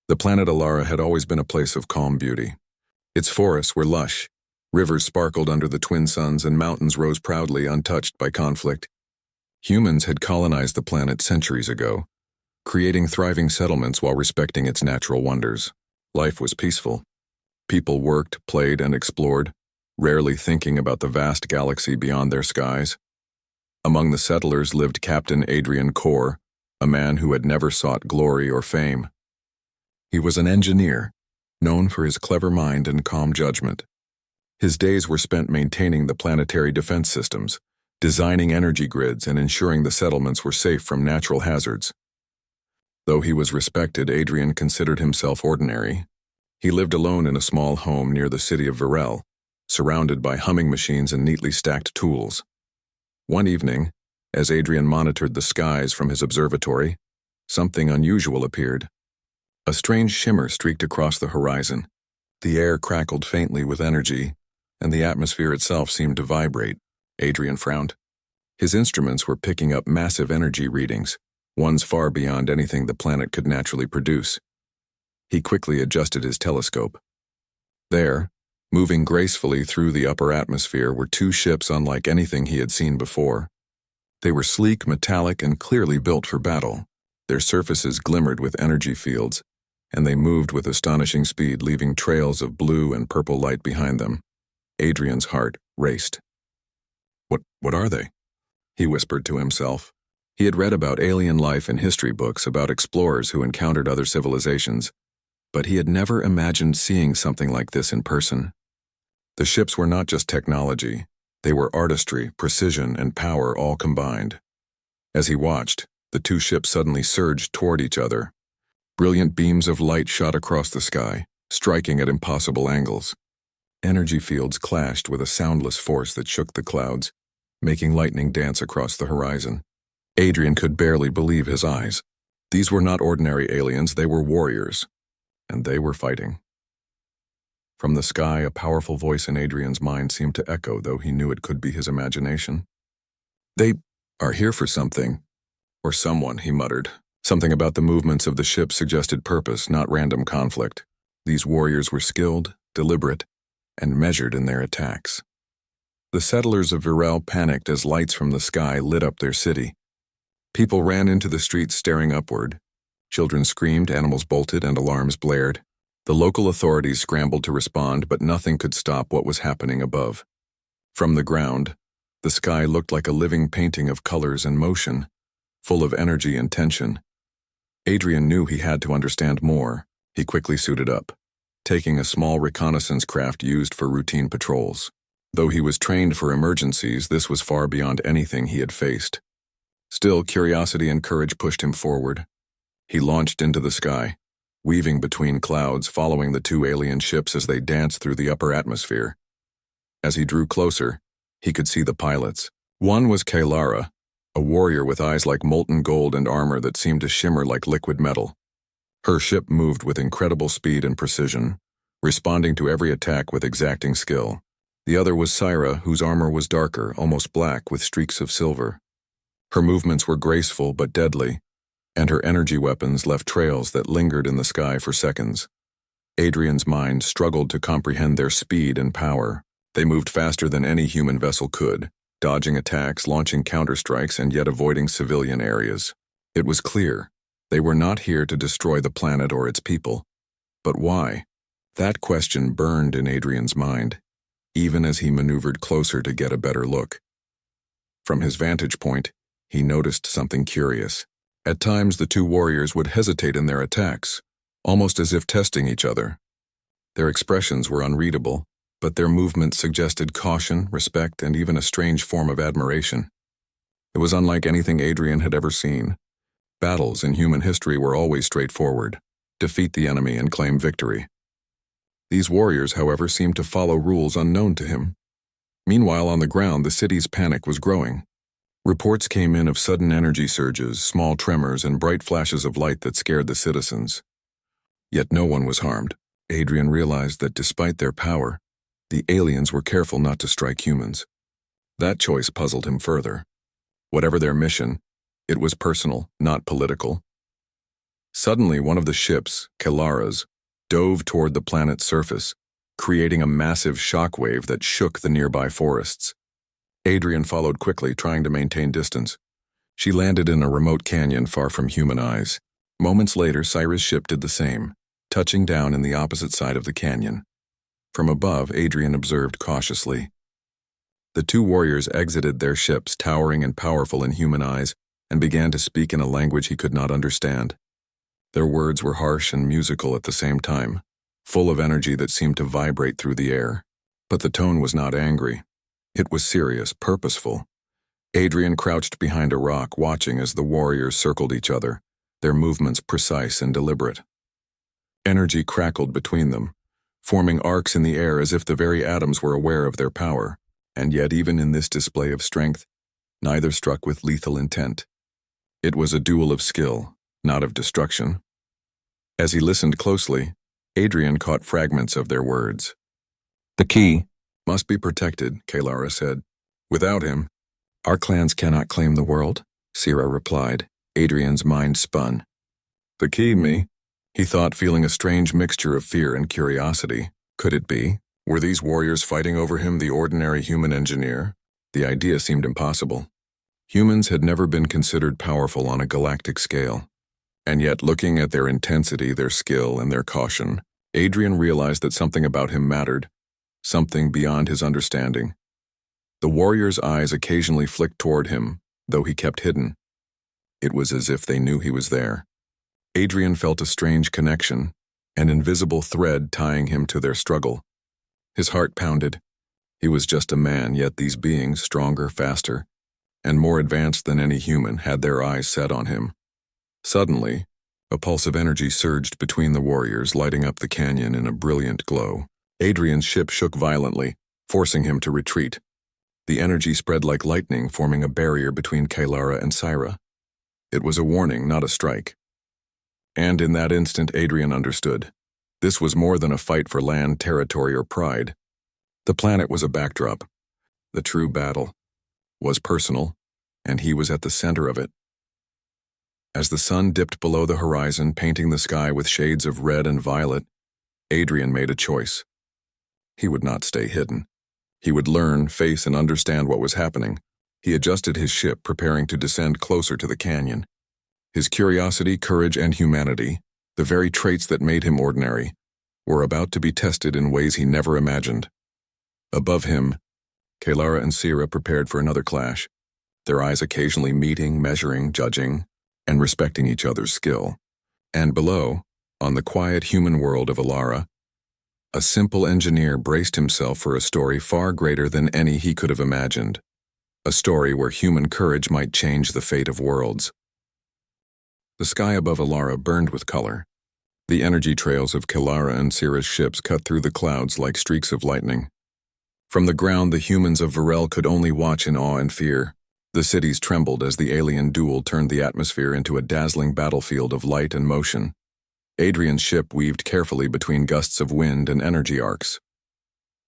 The planet Alara had always been a place of calm beauty. Its forests were lush, rivers sparkled under the twin suns, and mountains rose proudly untouched by conflict. Humans had colonized the planet centuries ago, creating thriving settlements while respecting its natural wonders. Life was peaceful. People worked, played, and explored, rarely thinking about the vast galaxy beyond their skies. Among the settlers lived Captain Adrian Core, a man who had never sought glory or fame. He was an engineer, known for his clever mind and calm judgment. His days were spent maintaining the planetary defense systems, designing energy grids, and ensuring the settlements were safe from natural hazards. Though he was respected, Adrian considered himself ordinary. He lived alone in a small home near the city of Virel, surrounded by humming machines and neatly stacked tools. One evening, as Adrian monitored the skies from his observatory, something unusual appeared. A strange shimmer streaked across the horizon. The air crackled faintly with energy, and the atmosphere itself seemed to vibrate. Adrian frowned. His instruments were picking up massive energy readings, ones far beyond anything the planet could naturally produce. He quickly adjusted his telescope. There, moving gracefully through the upper atmosphere, were two ships unlike anything he had seen before. They were sleek, metallic, and clearly built for battle. Their surfaces glimmered with energy fields, and they moved with astonishing speed, leaving trails of blue and purple light behind them. Adrian's heart raced. What are they? He whispered to himself. He had read about alien life in history books, about explorers who encountered other civilizations, but he had never imagined seeing something like this in person. The ships were not just technology, they were artistry, precision, and power all combined. As he watched, the two ships suddenly surged toward each other. Brilliant beams of light shot across the sky, striking at impossible angles. Energy fields clashed with a soundless force that shook the clouds, making lightning dance across the horizon. Adrian could barely believe his eyes. These were not ordinary aliens, they were warriors, and they were fighting. From the sky, a powerful voice in Adrian's mind seemed to echo, though he knew it could be his imagination. "They are here for something, or someone," he muttered. Something about the movements of the ship suggested purpose, not random conflict. These warriors were skilled, deliberate, and measured in their attacks. The settlers of Virel panicked as lights from the sky lit up their city. People ran into the streets staring upward. Children screamed, animals bolted, and alarms blared. The local authorities scrambled to respond, but nothing could stop what was happening above. From the ground, the sky looked like a living painting of colors and motion, full of energy and tension. Adrian knew he had to understand more. He quickly suited up, taking a small reconnaissance craft used for routine patrols. Though he was trained for emergencies, this was far beyond anything he had faced. Still, curiosity and courage pushed him forward. He launched into the sky, weaving between clouds, following the two alien ships as they danced through the upper atmosphere. As he drew closer, he could see the pilots. One was Kailara, a warrior with eyes like molten gold and armor that seemed to shimmer like liquid metal. Her ship moved with incredible speed and precision, responding to every attack with exacting skill. The other was Syra, whose armor was darker, almost black, with streaks of silver. Her movements were graceful but deadly, and her energy weapons left trails that lingered in the sky for seconds. Adrian's mind struggled to comprehend their speed and power. They moved faster than any human vessel could, dodging attacks, launching counterstrikes, and yet avoiding civilian areas. It was clear they were not here to destroy the planet or its people. But why? That question burned in Adrian's mind, even as he maneuvered closer to get a better look. From his vantage point, he noticed something curious. At times, the two warriors would hesitate in their attacks, almost as if testing each other. Their expressions were unreadable, but their movements suggested caution, respect, and even a strange form of admiration. It was unlike anything Adrian had ever seen. Battles in human history were always straightforward: defeat the enemy and claim victory. These warriors, however, seemed to follow rules unknown to him. Meanwhile, on the ground, the city's panic was growing. Reports came in of sudden energy surges, small tremors, and bright flashes of light that scared the citizens. Yet no one was harmed. Adrian realized that despite their power, the aliens were careful not to strike humans. That choice puzzled him further. Whatever their mission, it was personal, not political. Suddenly, one of the ships, Kelara's, dove toward the planet's surface, creating a massive shockwave that shook the nearby forests. Adrian followed quickly, trying to maintain distance. She landed in a remote canyon far from human eyes. Moments later, Cyrus' ship did the same, touching down in the opposite side of the canyon. From above, Adrian observed cautiously. The two warriors exited their ships, towering and powerful in human eyes, and began to speak in a language he could not understand. Their words were harsh and musical at the same time, full of energy that seemed to vibrate through the air. But the tone was not angry. It was serious, purposeful. Adrian crouched behind a rock, watching as the warriors circled each other, their movements precise and deliberate. Energy crackled between them, forming arcs in the air as if the very atoms were aware of their power. And yet, even in this display of strength, neither struck with lethal intent. It was a duel of skill, not of destruction. As he listened closely, Adrian caught fragments of their words. "The key must be protected," Kelara said. "Without him, our clans cannot claim the world," Sira replied. Adrian's mind spun. "The key, me?" He thought, feeling a strange mixture of fear and curiosity. Could it be? Were these warriors fighting over him, the ordinary human engineer? The idea seemed impossible. Humans had never been considered powerful on a galactic scale. And yet, looking at their intensity, their skill, and their caution, Adrian realized that something about him mattered, something beyond his understanding. The warrior's eyes occasionally flicked toward him, though he kept hidden. It was as if they knew he was there. Adrian felt a strange connection, an invisible thread tying him to their struggle. His heart pounded. He was just a man, yet these beings, stronger, faster, and more advanced than any human, had their eyes set on him. Suddenly, a pulse of energy surged between the warriors, lighting up the canyon in a brilliant glow. Adrian's ship shook violently, forcing him to retreat. The energy spread like lightning, forming a barrier between Kelara and Sira. It was a warning, not a strike. And in that instant, Adrian understood. This was more than a fight for land, territory, or pride. The planet was a backdrop. The true battle was personal, and he was at the center of it. As the sun dipped below the horizon, painting the sky with shades of red and violet, Adrian made a choice. He would not stay hidden. He would learn, face, and understand what was happening. He adjusted his ship, preparing to descend closer to the canyon. His curiosity, courage, and humanity, the very traits that made him ordinary, were about to be tested in ways he never imagined. Above him, Kelara and Sira prepared for another clash, their eyes occasionally meeting, measuring, judging, and respecting each other's skill. And below, on the quiet human world of Alara, a simple engineer braced himself for a story far greater than any he could have imagined. A story where human courage might change the fate of worlds. The sky above Alara burned with color. The energy trails of Kelara and Sira's ships cut through the clouds like streaks of lightning. From the ground, the humans of Varel could only watch in awe and fear. The cities trembled as the alien duel turned the atmosphere into a dazzling battlefield of light and motion. Adrian's ship weaved carefully between gusts of wind and energy arcs.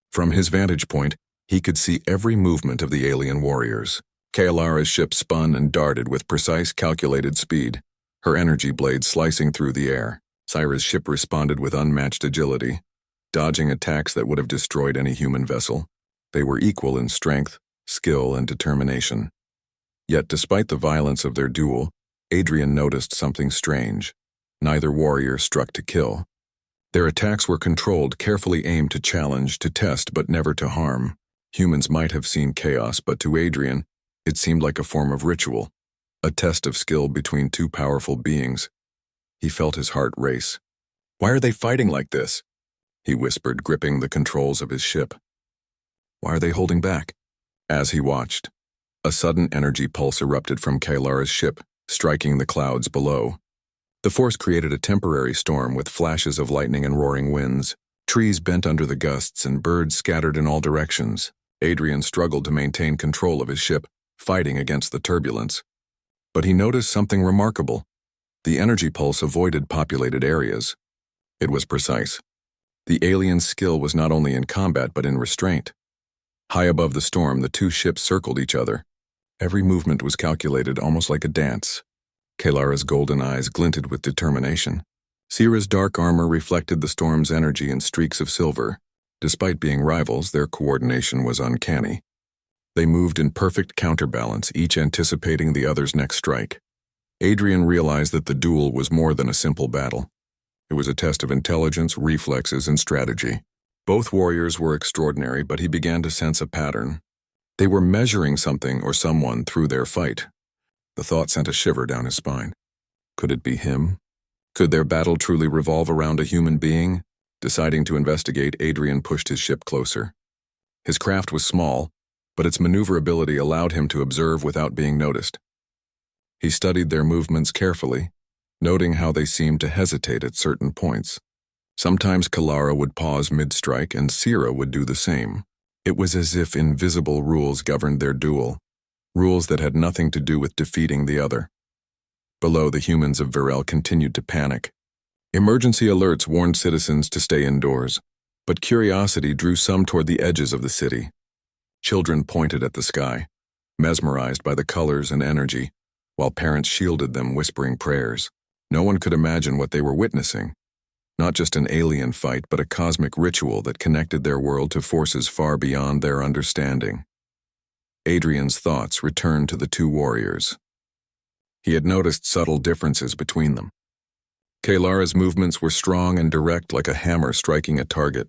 From his vantage point, he could see every movement of the alien warriors. Kealara's ship spun and darted with precise, calculated speed, her energy blades slicing through the air. Sira's ship responded with unmatched agility, dodging attacks that would have destroyed any human vessel. They were equal in strength, skill, and determination. Yet despite the violence of their duel, Adrian noticed something strange. Neither warrior struck to kill. Their attacks were controlled, carefully aimed to challenge, to test, but never to harm. Humans might have seen chaos, but to Adrian, it seemed like a form of ritual, a test of skill between two powerful beings. He felt his heart race. "Why are they fighting like this?" he whispered, gripping the controls of his ship. "Why are they holding back?" As he watched, a sudden energy pulse erupted from Kelara's ship, striking the clouds below. The force created a temporary storm with flashes of lightning and roaring winds. Trees bent under the gusts and birds scattered in all directions. Adrian struggled to maintain control of his ship, fighting against the turbulence. But he noticed something remarkable. The energy pulse avoided populated areas. It was precise. The alien's skill was not only in combat but in restraint. High above the storm, the two ships circled each other. Every movement was calculated, almost like a dance. Kalara's golden eyes glinted with determination. Sira's dark armor reflected the storm's energy in streaks of silver. Despite being rivals, their coordination was uncanny. They moved in perfect counterbalance, each anticipating the other's next strike. Adrian realized that the duel was more than a simple battle. It was a test of intelligence, reflexes, and strategy. Both warriors were extraordinary, but he began to sense a pattern. They were measuring something or someone through their fight. The thought sent a shiver down his spine. Could it be him? Could their battle truly revolve around a human being? Deciding to investigate, Adrian pushed his ship closer. His craft was small, but its maneuverability allowed him to observe without being noticed. He studied their movements carefully, noting how they seemed to hesitate at certain points. Sometimes Kalara would pause mid-strike and Sira would do the same. It was as if invisible rules governed their duel, rules that had nothing to do with defeating the other. Below, the humans of Virel continued to panic. Emergency alerts warned citizens to stay indoors, but curiosity drew some toward the edges of the city. Children pointed at the sky, mesmerized by the colors and energy, while parents shielded them, whispering prayers. No one could imagine what they were witnessing. Not just an alien fight, but a cosmic ritual that connected their world to forces far beyond their understanding. Adrian's thoughts returned to the two warriors. He had noticed subtle differences between them. Kalara's movements were strong and direct, like a hammer striking a target.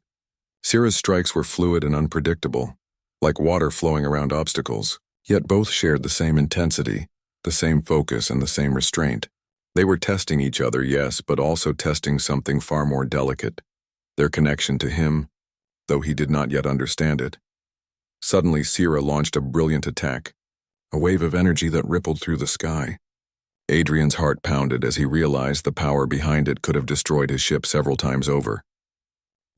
Sira's strikes were fluid and unpredictable, like water flowing around obstacles, yet both shared the same intensity, the same focus, and the same restraint. They were testing each other, yes, but also testing something far more delicate, their connection to him, though he did not yet understand it. Suddenly, Sira launched a brilliant attack, a wave of energy that rippled through the sky. Adrian's heart pounded as he realized the power behind it could have destroyed his ship several times over.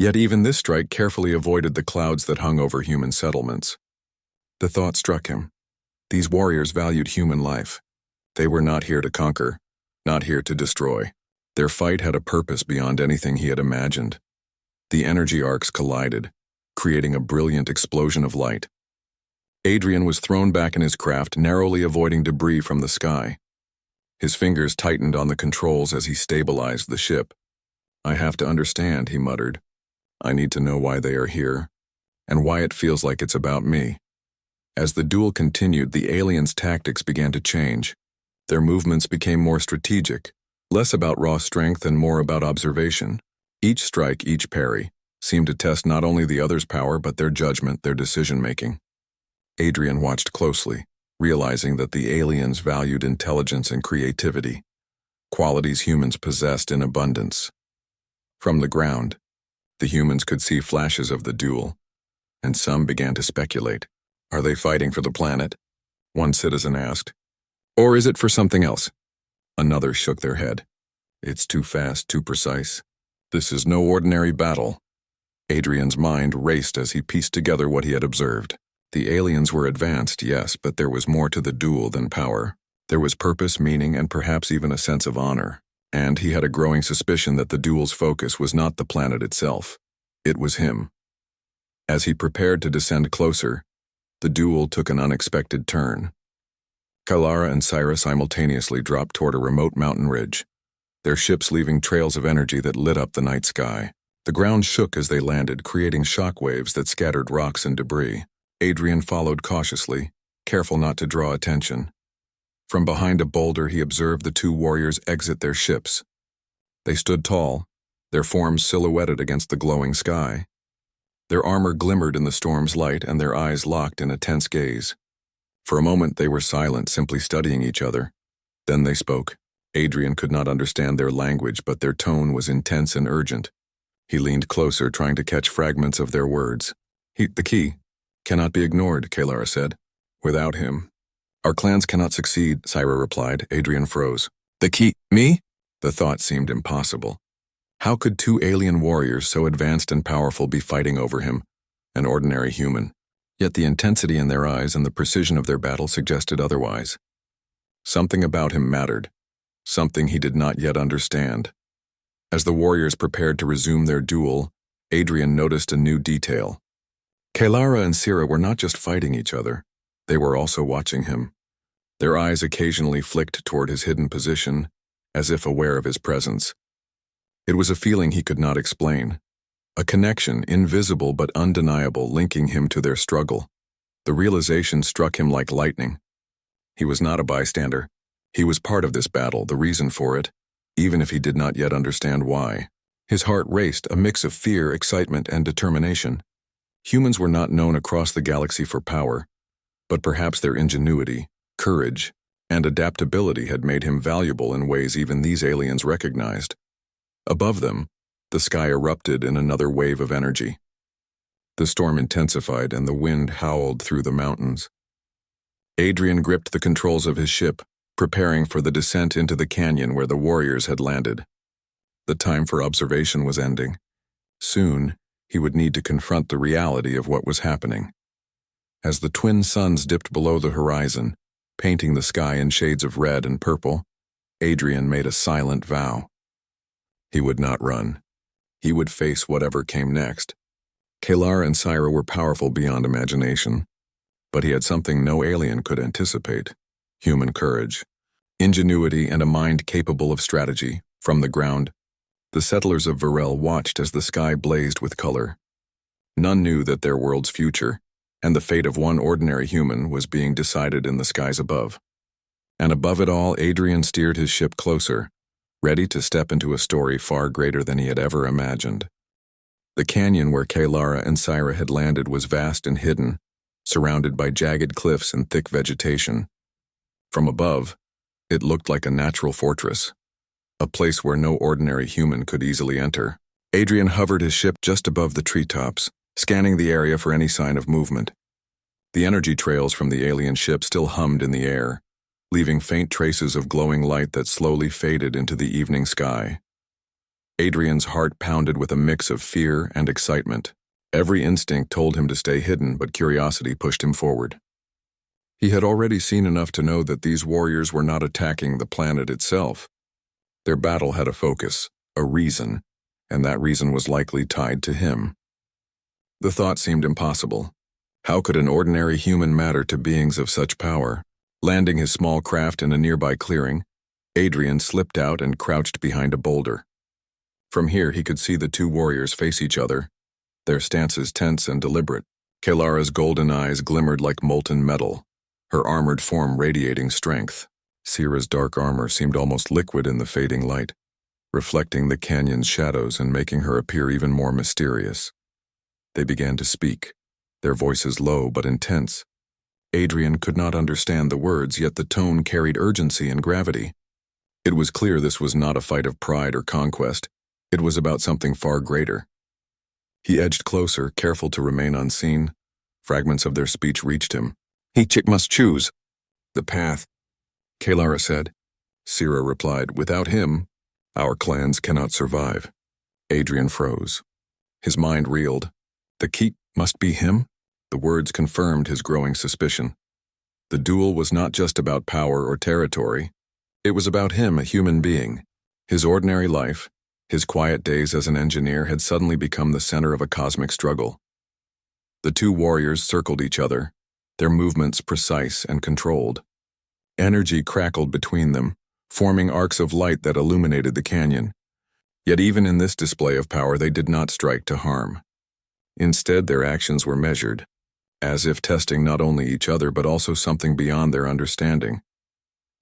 Yet even this strike carefully avoided the clouds that hung over human settlements. The thought struck him. These warriors valued human life. They were not here to conquer, not here to destroy. Their fight had a purpose beyond anything he had imagined. The energy arcs collided, creating a brilliant explosion of light. Adrian was thrown back in his craft, narrowly avoiding debris from the sky. His fingers tightened on the controls as he stabilized the ship. "I have to understand," he muttered. "I need to know why they are here, and why it feels like it's about me." As the duel continued, the aliens' tactics began to change. Their movements became more strategic, less about raw strength and more about observation. Each strike, each parry, seemed to test not only the other's power but their judgment, their decision-making. Adrian watched closely, realizing that the aliens valued intelligence and creativity, qualities humans possessed in abundance. From the ground, the humans could see flashes of the duel, and some began to speculate. "Are they fighting for the planet?" one citizen asked. "Or is it for something else?" Another shook their head. "It's too fast, too precise. This is no ordinary battle." Adrian's mind raced as he pieced together what he had observed. The aliens were advanced, yes, but there was more to the duel than power. There was purpose, meaning, and perhaps even a sense of honor. And he had a growing suspicion that the duel's focus was not the planet itself. It was him. As he prepared to descend closer, the duel took an unexpected turn. Kalara and Sira simultaneously dropped toward a remote mountain ridge, their ships leaving trails of energy that lit up the night sky. The ground shook as they landed, creating shock waves that scattered rocks and debris. Adrian followed cautiously, careful not to draw attention. From behind a boulder, he observed the two warriors exit their ships. They stood tall, their forms silhouetted against the glowing sky. Their armor glimmered in the storm's light, and their eyes locked in a tense gaze. For a moment they were silent, simply studying each other. Then they spoke. Adrian could not understand their language, but their tone was intense and urgent. He leaned closer, trying to catch fragments of their words. "The key cannot be ignored," Kalara said. "Without him, our clans cannot succeed," Sira replied. Adrian froze. "The key? Me?" The thought seemed impossible. How could two alien warriors so advanced and powerful be fighting over him, an ordinary human? Yet the intensity in their eyes and the precision of their battle suggested otherwise. Something about him mattered, something he did not yet understand. As the warriors prepared to resume their duel, Adrian noticed a new detail. Kalara and Sira were not just fighting each other, they were also watching him. Their eyes occasionally flicked toward his hidden position, as if aware of his presence. It was a feeling he could not explain, a connection, invisible but undeniable, linking him to their struggle. The realization struck him like lightning. He was not a bystander. He was part of this battle, the reason for it, even if he did not yet understand why. His heart raced, a mix of fear, excitement, and determination. Humans were not known across the galaxy for power, but perhaps their ingenuity, courage, and adaptability had made him valuable in ways even these aliens recognized. Above them, the sky erupted in another wave of energy. The storm intensified and the wind howled through the mountains. Adrian gripped the controls of his ship, preparing for the descent into the canyon where the warriors had landed. The time for observation was ending. Soon, he would need to confront the reality of what was happening. As the twin suns dipped below the horizon, painting the sky in shades of red and purple, Adrian made a silent vow. He would not run. He would face whatever came next. Kalara and Syra were powerful beyond imagination, but he had something no alien could anticipate: human courage, ingenuity, and a mind capable of strategy. From the ground, the settlers of Varel watched as the sky blazed with color. None knew that their world's future, and the fate of one ordinary human, was being decided in the skies above. And above it all, Adrian steered his ship closer, ready to step into a story far greater than he had ever imagined. The canyon where Kalara and Syra had landed was vast and hidden, surrounded by jagged cliffs and thick vegetation. From above, it looked like a natural fortress, a place where no ordinary human could easily enter. Adrian hovered his ship just above the treetops, scanning the area for any sign of movement. The energy trails from the alien ship still hummed in the air, leaving faint traces of glowing light that slowly faded into the evening sky. Adrian's heart pounded with a mix of fear and excitement. Every instinct told him to stay hidden, but curiosity pushed him forward. He had already seen enough to know that these warriors were not attacking the planet itself. Their battle had a focus, a reason, and that reason was likely tied to him. The thought seemed impossible. How could an ordinary human matter to beings of such power? Landing his small craft in a nearby clearing, Adrian slipped out and crouched behind a boulder. From here he could see the two warriors face each other, their stances tense and deliberate. Kalara's golden eyes glimmered like molten metal, her armored form radiating strength. Syra's dark armor seemed almost liquid in the fading light, reflecting the canyon's shadows and making her appear even more mysterious. They began to speak, their voices low but intense. Adrian could not understand the words, yet the tone carried urgency and gravity. It was clear this was not a fight of pride or conquest. It was about something far greater. He edged closer, careful to remain unseen. Fragments of their speech reached him. "Each must choose the path," Kalara said. Syra replied, "Without him, our clans cannot survive." Adrian froze. His mind reeled. The keep must be him? The words confirmed his growing suspicion. The duel was not just about power or territory. It was about him, a human being. His ordinary life, his quiet days as an engineer, had suddenly become the center of a cosmic struggle. The two warriors circled each other, their movements precise and controlled. Energy crackled between them, forming arcs of light that illuminated the canyon. Yet even in this display of power, they did not strike to harm. Instead, their actions were measured, as if testing not only each other but also something beyond their understanding.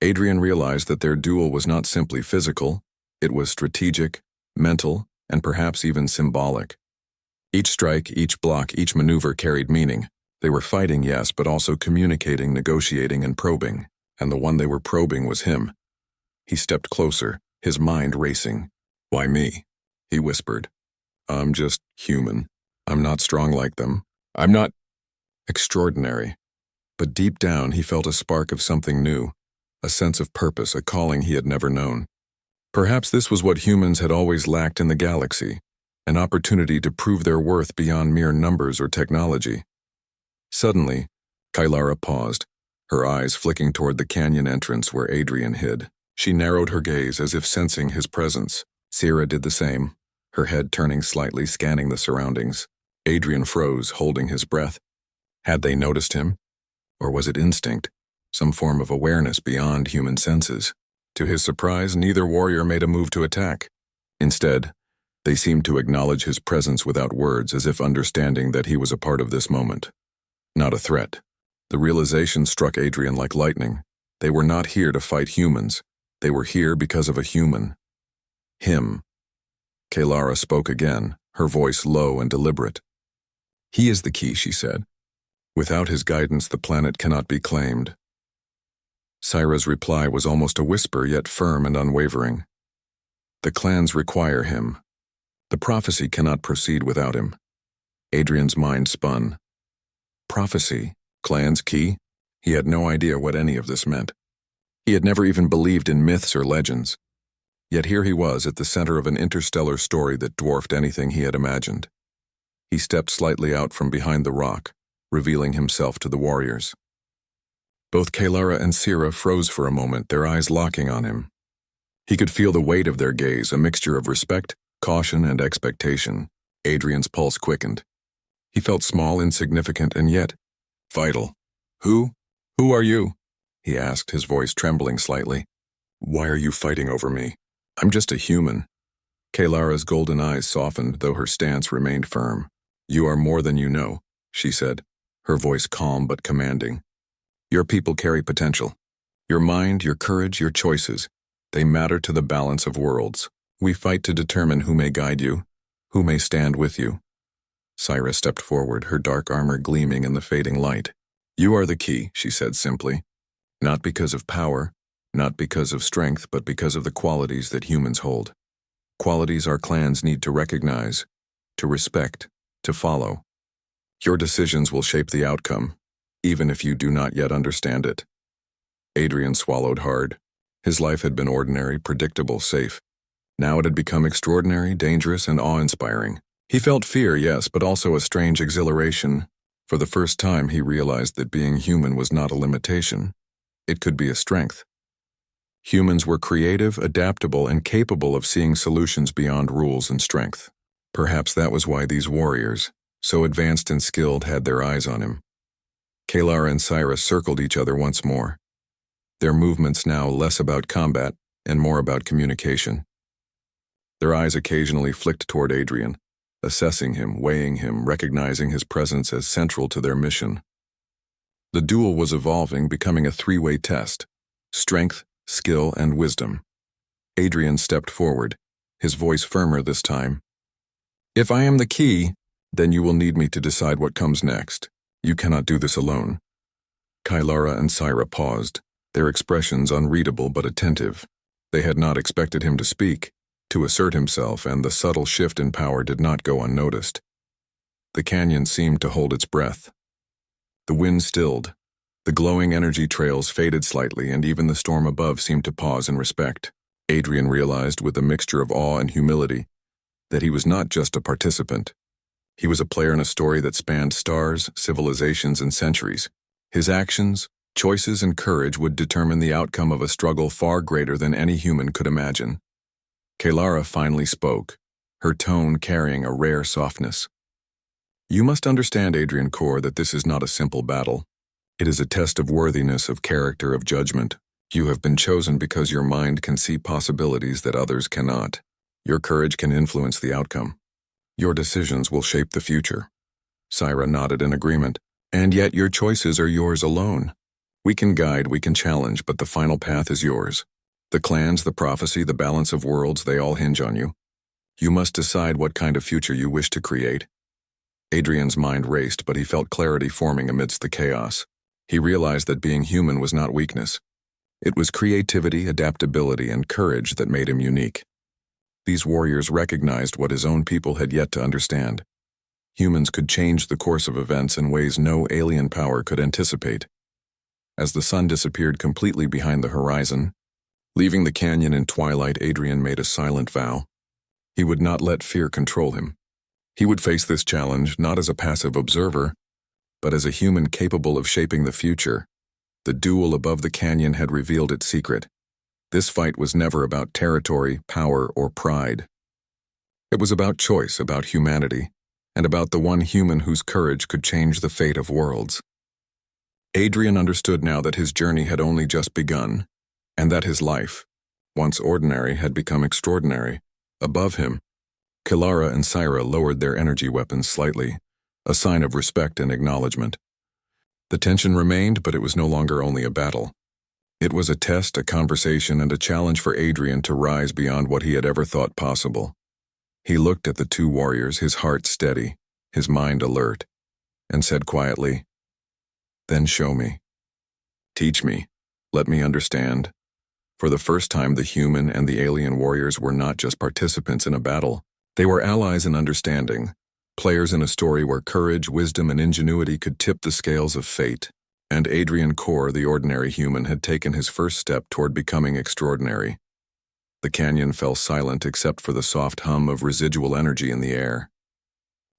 Adrian realized that their duel was not simply physical, it was strategic, mental, and perhaps even symbolic. Each strike, each block, each maneuver carried meaning. They were fighting, yes, but also communicating, negotiating, and probing. And the one they were probing was him. He stepped closer, his mind racing. "Why me?" he whispered. "I'm just human. I'm not strong like them. I'm not extraordinary." But deep down, he felt a spark of something new, a sense of purpose, a calling he had never known. Perhaps this was what humans had always lacked in the galaxy, an opportunity to prove their worth beyond mere numbers or technology. Suddenly, Kalara paused, her eyes flicking toward the canyon entrance where Adrian hid. She narrowed her gaze as if sensing his presence. Syra did the same, her head turning slightly, scanning the surroundings. Adrian froze, holding his breath. Had they noticed him? Or was it instinct? some form of awareness beyond human senses. To his surprise, neither warrior made a move to attack. Instead, they seemed to acknowledge his presence without words, as if understanding that he was a part of this moment. Not a threat. The realization struck Adrian like lightning. They were not here to fight humans. They were here because of a human. Him. Kalara spoke again, her voice low and deliberate. "He is the key," she said. "Without his guidance, the planet cannot be claimed." Syra's reply was almost a whisper, yet firm and unwavering. "The clans require him. The prophecy cannot proceed without him." Adrian's mind spun. Prophecy? Clans key? He had no idea what any of this meant. He had never even believed in myths or legends. Yet here he was at the center of an interstellar story that dwarfed anything he had imagined. He stepped slightly out from behind the rock, revealing himself to the warriors. Both Kalara and Sira froze for a moment, their eyes locking on him. He could feel the weight of their gaze, a mixture of respect, caution, and expectation. Adrian's pulse quickened. He felt small, insignificant, and yet vital. Who are you?" he asked, his voice trembling slightly. "Why are you fighting over me? I'm just a human." Kalara's golden eyes softened, though her stance remained firm. "You are more than you know," she said, her voice calm but commanding. "Your people carry potential. Your mind, your courage, your choices. They matter to the balance of worlds. We fight to determine who may guide you, who may stand with you." Syra stepped forward, her dark armor gleaming in the fading light. "You are the key," she said simply. "Not because of power, not because of strength, but because of the qualities that humans hold. Qualities our clans need to recognize, to respect, to follow. Your decisions will shape the outcome, even if you do not yet understand it." Adrian swallowed hard. His life had been ordinary, predictable, safe. Now it had become extraordinary, dangerous, and awe-inspiring. He felt fear, yes, but also a strange exhilaration. For the first time, he realized that being human was not a limitation. It could be a strength. Humans were creative, adaptable, and capable of seeing solutions beyond rules and strength. Perhaps that was why these warriors, so advanced and skilled, had their eyes on him. Kalara and Syra circled each other once more, their movements now less about combat and more about communication. Their eyes occasionally flicked toward Adrian, assessing him, weighing him, recognizing his presence as central to their mission. The duel was evolving, becoming a three-way test: strength, skill, and wisdom. Adrian stepped forward, his voice firmer this time. "If I am the key, then you will need me to decide what comes next. You cannot do this alone." Kalara and Syra paused, their expressions unreadable but attentive. They had not expected him to speak, to assert himself, and the subtle shift in power did not go unnoticed. The canyon seemed to hold its breath. The wind stilled. The glowing energy trails faded slightly, and even the storm above seemed to pause in respect. Adrian realized, with a mixture of awe and humility, that he was not just a participant. He was a player in a story that spanned stars, civilizations, and centuries. His actions, choices, and courage would determine the outcome of a struggle far greater than any human could imagine. Kalara finally spoke, her tone carrying a rare softness. "You must understand, Adrian Core, that this is not a simple battle. It is a test of worthiness, of character, of judgment. You have been chosen because your mind can see possibilities that others cannot. Your courage can influence the outcome. Your decisions will shape the future." Syra nodded in agreement. "And yet your choices are yours alone. We can guide, we can challenge, but the final path is yours. The clans, the prophecy, the balance of worlds, they all hinge on you. You must decide what kind of future you wish to create." Adrian's mind raced, but he felt clarity forming amidst the chaos. He realized that being human was not weakness. It was creativity, adaptability, and courage that made him unique. These warriors recognized what his own people had yet to understand. Humans could change the course of events in ways no alien power could anticipate. As the sun disappeared completely behind the horizon, leaving the canyon in twilight, Adrian made a silent vow. He would not let fear control him. He would face this challenge not as a passive observer, but as a human capable of shaping the future. The duel above the canyon had revealed its secret. This fight was never about territory, power, or pride. It was about choice, about humanity, and about the one human whose courage could change the fate of worlds. Adrian understood now that his journey had only just begun, and that his life, once ordinary, had become extraordinary. Above him, Kilara and Syra lowered their energy weapons slightly, a sign of respect and acknowledgement. The tension remained, but it was no longer only a battle. It was a test, a conversation, and a challenge for Adrian to rise beyond what he had ever thought possible. He looked at the two warriors, his heart steady, his mind alert, and said quietly, "Then show me. Teach me. Let me understand." For the first time, the human and the alien warriors were not just participants in a battle. They were allies in understanding, players in a story where courage, wisdom, and ingenuity could tip the scales of fate. And Adrian Core, the ordinary human, had taken his first step toward becoming extraordinary. The canyon fell silent except for the soft hum of residual energy in the air.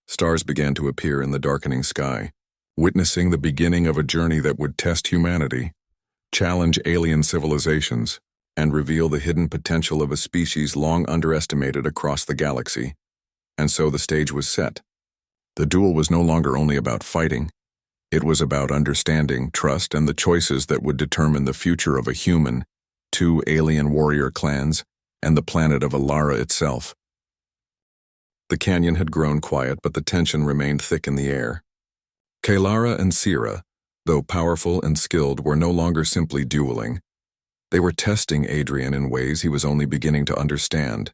Stars began to appear in the darkening sky, witnessing the beginning of a journey that would test humanity, challenge alien civilizations, and reveal the hidden potential of a species long underestimated across the galaxy. And so the stage was set. The duel was no longer only about fighting. It was about understanding, trust, and the choices that would determine the future of a human, two alien warrior clans, and the planet of Alara itself. The canyon had grown quiet, but the tension remained thick in the air. Kilara and Syra, though powerful and skilled, were no longer simply dueling. They were testing Adrian in ways he was only beginning to understand.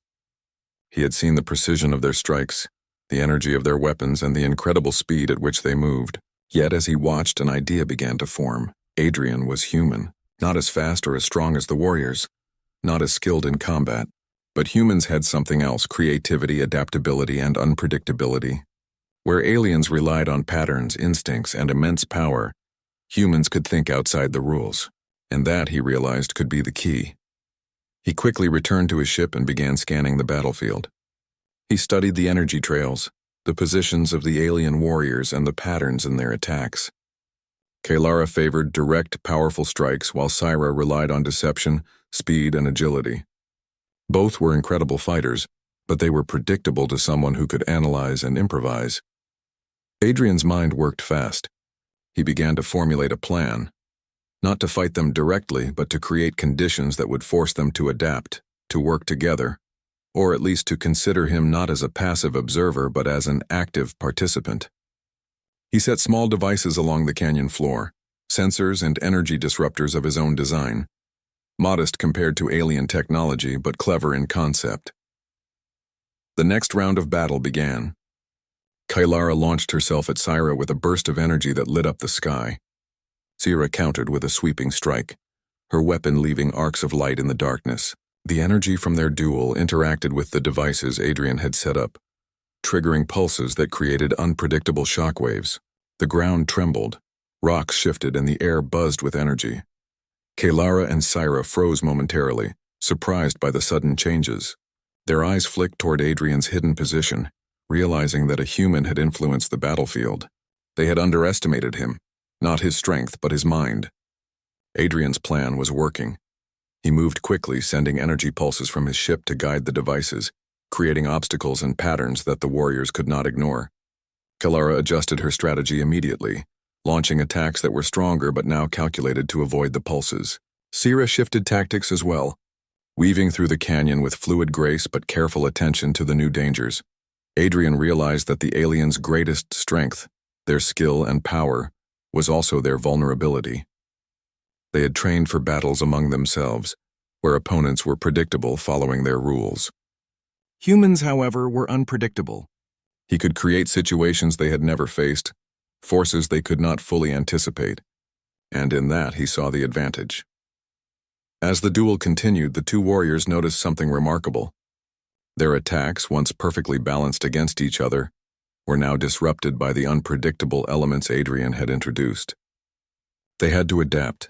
He had seen the precision of their strikes, the energy of their weapons, and the incredible speed at which they moved. Yet as he watched, an idea began to form. Adrian was human, not as fast or as strong as the warriors, not as skilled in combat, but humans had something else: creativity, adaptability, and unpredictability. Where aliens relied on patterns, instincts, and immense power, humans could think outside the rules, and that, he realized, could be the key. He quickly returned to his ship and began scanning the battlefield. He studied the energy trails, the positions of the alien warriors, and the patterns in their attacks. Kilara favored direct, powerful strikes, while Syra relied on deception, speed, and agility. Both were incredible fighters, but they were predictable to someone who could analyze and improvise. Adrian's mind worked fast. He began to formulate a plan, not to fight them directly, but to create conditions that would force them to adapt, to work together, or at least to consider him not as a passive observer but as an active participant. He set small devices along the canyon floor, sensors and energy disruptors of his own design, modest compared to alien technology but clever in concept. The next round of battle began. Kilara launched herself at Syra with a burst of energy that lit up the sky. Syra countered with a sweeping strike, her weapon leaving arcs of light in the darkness. The energy from their duel interacted with the devices Adrian had set up, triggering pulses that created unpredictable shockwaves. The ground trembled, rocks shifted, and the air buzzed with energy. Kilara and Syra froze momentarily, surprised by the sudden changes. Their eyes flicked toward Adrian's hidden position, realizing that a human had influenced the battlefield. They had underestimated him, not his strength but his mind. Adrian's plan was working. He moved quickly, sending energy pulses from his ship to guide the devices, creating obstacles and patterns that the warriors could not ignore. Kilara adjusted her strategy immediately, launching attacks that were stronger but now calculated to avoid the pulses. Syra shifted tactics as well, weaving through the canyon with fluid grace but careful attention to the new dangers. Adrian realized that the aliens' greatest strength, their skill and power, was also their vulnerability. They had trained for battles among themselves, where opponents were predictable following their rules. Humans, however, were unpredictable. He could create situations they had never faced, forces they could not fully anticipate, and in that he saw the advantage. As the duel continued, the two warriors noticed something remarkable. Their attacks, once perfectly balanced against each other, were now disrupted by the unpredictable elements Adrian had introduced. They had to adapt,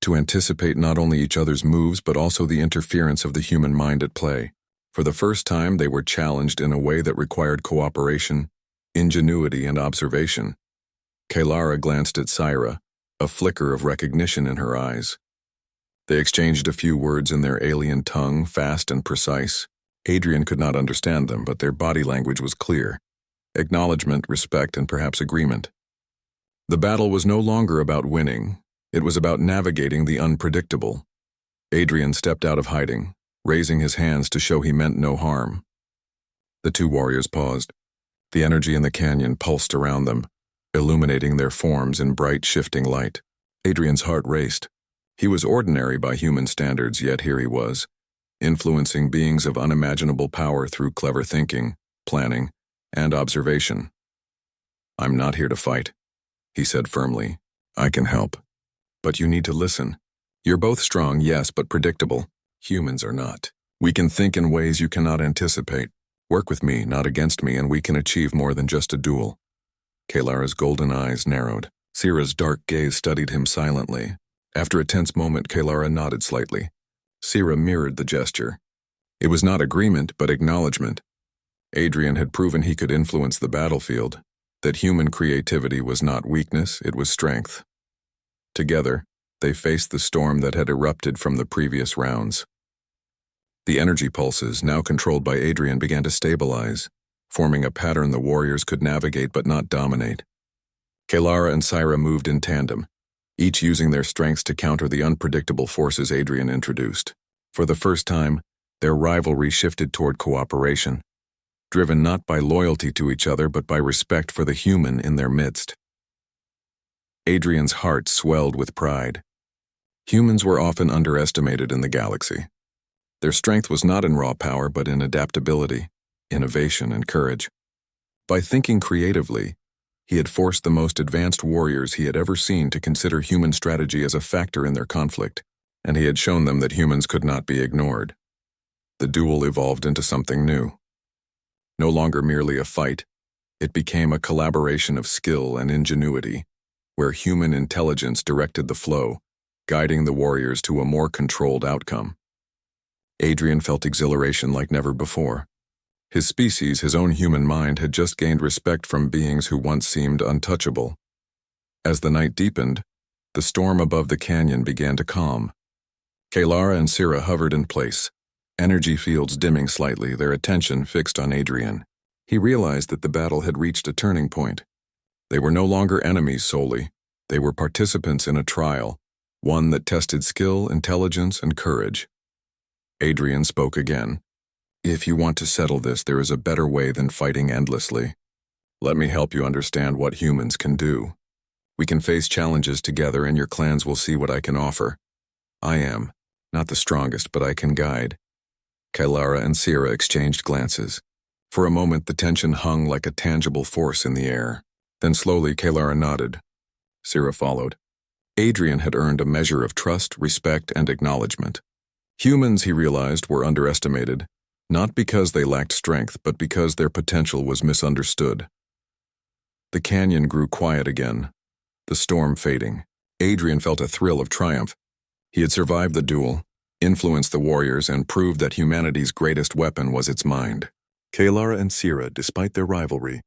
to anticipate not only each other's moves but also the interference of the human mind at play. For the first time, they were challenged in a way that required cooperation, ingenuity, and observation. Kilara glanced at Syra, a flicker of recognition in her eyes. They exchanged a few words in their alien tongue, fast and precise. Adrian could not understand them, but their body language was clear. Acknowledgement, respect, and perhaps agreement. The battle was no longer about winning. It was about navigating the unpredictable. Adrian stepped out of hiding, raising his hands to show he meant no harm. The two warriors paused. The energy in the canyon pulsed around them, illuminating their forms in bright, shifting light. Adrian's heart raced. He was ordinary by human standards, yet here he was, influencing beings of unimaginable power through clever thinking, planning, and observation. "I'm not here to fight," he said firmly. "I can help. But you need to listen. You're both strong, yes, but predictable. Humans are not. We can think in ways you cannot anticipate. Work with me, not against me, and we can achieve more than just a duel." Kalara's golden eyes narrowed. Sira's dark gaze studied him silently. After a tense moment, Kalara nodded slightly. Sira mirrored the gesture. It was not agreement, but acknowledgement. Adrian had proven he could influence the battlefield, that human creativity was not weakness, it was strength. Together, they faced the storm that had erupted from the previous rounds. The energy pulses, now controlled by Adrian, began to stabilize, forming a pattern the warriors could navigate but not dominate. Kalara and Sira moved in tandem, each using their strengths to counter the unpredictable forces Adrian introduced. For the first time, their rivalry shifted toward cooperation, driven not by loyalty to each other but by respect for the human in their midst. Adrian's heart swelled with pride. Humans were often underestimated in the galaxy. Their strength was not in raw power but in adaptability, innovation, and courage. By thinking creatively, he had forced the most advanced warriors he had ever seen to consider human strategy as a factor in their conflict, and he had shown them that humans could not be ignored. The duel evolved into something new. No longer merely a fight, it became a collaboration of skill and ingenuity, where human intelligence directed the flow, guiding the warriors to a more controlled outcome. Adrian felt exhilaration like never before. His species, his own human mind, had just gained respect from beings who once seemed untouchable. As the night deepened, the storm above the canyon began to calm. Kalara and Sira hovered in place, energy fields dimming slightly, their attention fixed on Adrian. He realized that the battle had reached a turning point. They were no longer enemies solely. They were participants in a trial, one that tested skill, intelligence, and courage. Adrian spoke again. "If you want to settle this, there is a better way than fighting endlessly. Let me help you understand what humans can do. We can face challenges together and your clans will see what I can offer. I am, not the strongest, but I can guide." Kalara and Sira exchanged glances. For a moment, the tension hung like a tangible force in the air. Then slowly, Kalara nodded. Sira followed. Adrian had earned a measure of trust, respect, and acknowledgement. Humans, he realized, were underestimated, not because they lacked strength, but because their potential was misunderstood. The canyon grew quiet again, the storm fading. Adrian felt a thrill of triumph. He had survived the duel, influenced the warriors, and proved that humanity's greatest weapon was its mind. Kalara and Sira, despite their rivalry,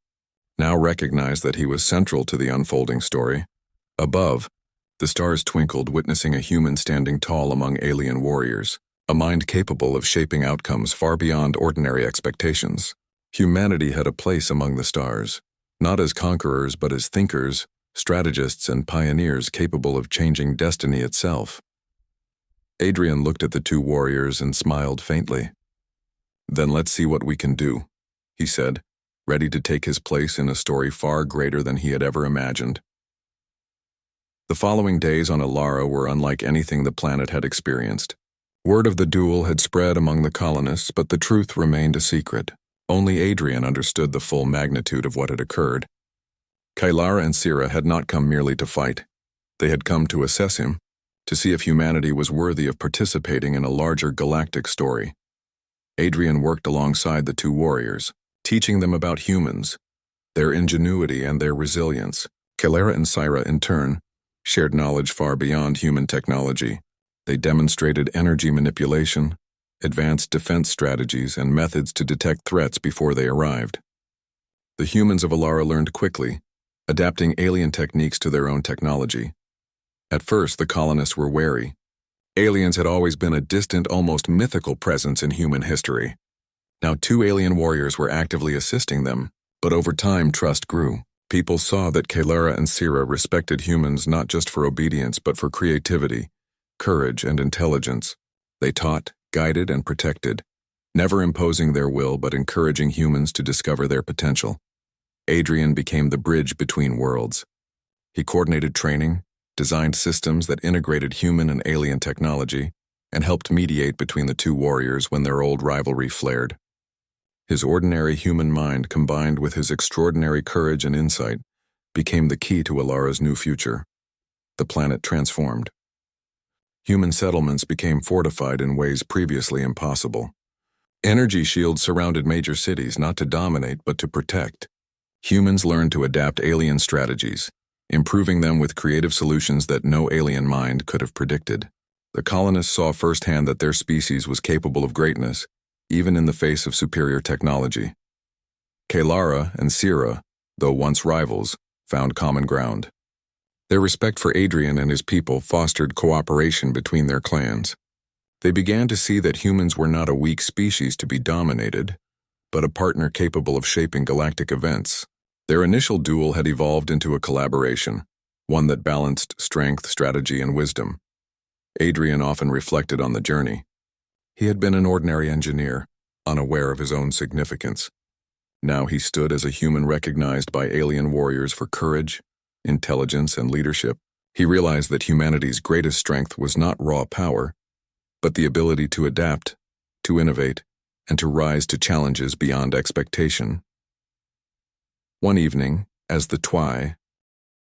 now recognized that he was central to the unfolding story. Above, the stars twinkled, witnessing a human standing tall among alien warriors, a mind capable of shaping outcomes far beyond ordinary expectations. Humanity had a place among the stars, not as conquerors but as thinkers, strategists, and pioneers capable of changing destiny itself. Adrian looked at the two warriors and smiled faintly. "Then let's see what we can do," he said, ready to take his place in a story far greater than he had ever imagined. The following days on Alara were unlike anything the planet had experienced. Word of the duel had spread among the colonists, but the truth remained a secret. Only Adrian understood the full magnitude of what had occurred. Kalara and Sira had not come merely to fight. They had come to assess him, to see if humanity was worthy of participating in a larger galactic story. Adrian worked alongside the two warriors, teaching them about humans, their ingenuity and their resilience. Kalara and Sira, in turn, shared knowledge far beyond human technology. They demonstrated energy manipulation, advanced defense strategies, and methods to detect threats before they arrived. The humans of Alara learned quickly, adapting alien techniques to their own technology. At first, the colonists were wary. Aliens had always been a distant, almost mythical presence in human history. Now 2 alien warriors were actively assisting them, but over time trust grew. People saw that Kalara and Sira respected humans not just for obedience but for creativity, courage, and intelligence. They taught, guided, and protected, never imposing their will but encouraging humans to discover their potential. Adrian became the bridge between worlds. He coordinated training, designed systems that integrated human and alien technology, and helped mediate between the two warriors when their old rivalry flared. His ordinary human mind, combined with his extraordinary courage and insight, became the key to Alara's new future. The planet transformed. Human settlements became fortified in ways previously impossible. Energy shields surrounded major cities not to dominate but to protect. Humans learned to adapt alien strategies, improving them with creative solutions that no alien mind could have predicted. The colonists saw firsthand that their species was capable of greatness, even in the face of superior technology. Kalara and Sira, though once rivals, found common ground. Their respect for Adrian and his people fostered cooperation between their clans. They began to see that humans were not a weak species to be dominated, but a partner capable of shaping galactic events. Their initial duel had evolved into a collaboration, one that balanced strength, strategy, and wisdom. Adrian often reflected on the journey. He had been an ordinary engineer, unaware of his own significance. Now he stood as a human recognized by alien warriors for courage, intelligence, and leadership. He realized that humanity's greatest strength was not raw power, but the ability to adapt, to innovate, and to rise to challenges beyond expectation. One evening, as the Twi,